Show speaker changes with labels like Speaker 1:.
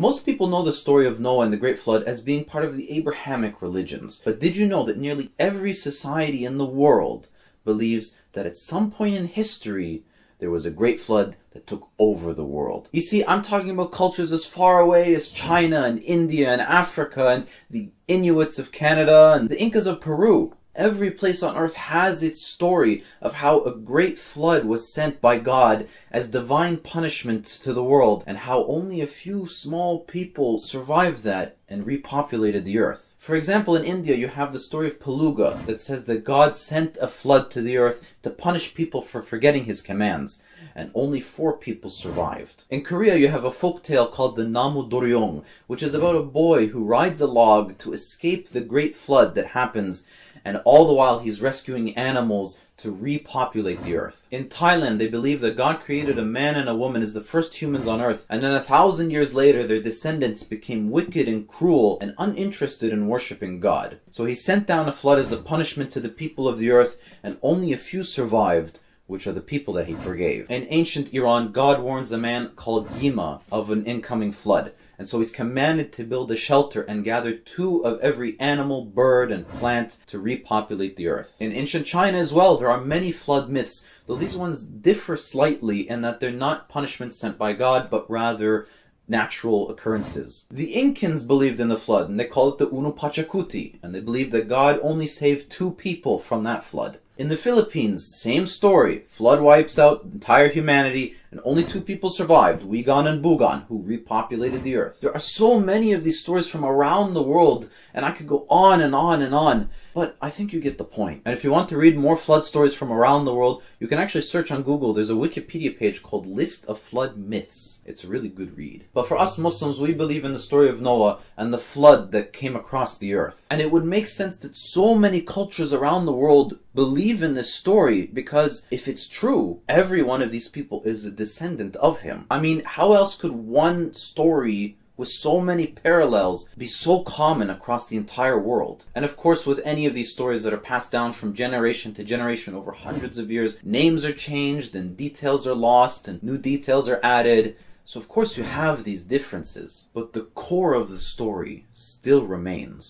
Speaker 1: Most people know the story of Noah and the Great Flood as being part of the Abrahamic religions, but did you know that nearly every society in the world believes that at some point in history there was a great flood that took over the world? You see, I'm talking about cultures as far away as China and India and Africa and the Inuits of Canada and the Incas of Peru. Every place on earth has its story of how a great flood was sent by God as divine punishment to the world, and how only a few small people survived that and repopulated the earth. For example, in India you have the story of Peluga that says that God sent a flood to the earth to punish people for forgetting his commands, and only 4 people survived. In Korea you have a folk tale called the Namu Doryong, which is about a boy who rides a log to escape the great flood that happens, and all the while he's rescuing animals to repopulate the earth. In Thailand, they believe that God created a man and a woman as the first humans on earth, and then 1,000 years later their descendants became wicked and cruel and uninterested in worshipping God. So he sent down a flood as a punishment to the people of the earth, and only a few survived, which are the people that he forgave. In ancient Iran, God warns a man called Yima of an incoming flood. And so he's commanded to build a shelter and gather 2 of every animal, bird, and plant to repopulate the earth. In ancient China as well, there are many flood myths, though these ones differ slightly in that they're not punishments sent by God, but rather natural occurrences. The Incans believed in the flood, and they call it the Unu Pachacuti, and they believe that God only saved 2 people from that flood. In the Philippines, same story. Flood wipes out entire humanity, and only 2 people survived, Wigan and Bugan, who repopulated the earth. There are so many of these stories from around the world, and I could go on and on and on, but I think you get the point. And if you want to read more flood stories from around the world, you can actually search on Google. There's a Wikipedia page called List of Flood Myths. It's a really good read. But for us Muslims, we believe in the story of Noah and the flood that came across the earth. And it would make sense that so many cultures around the world believe in this story, because if it's true, every one of these people is a descendant of him. I mean, how else could one story with so many parallels be so common across the entire world? And of course, with any of these stories that are passed down from generation to generation over hundreds of years, names are changed and details are lost and new details are added. So of course you have these differences, but the core of the story still remains.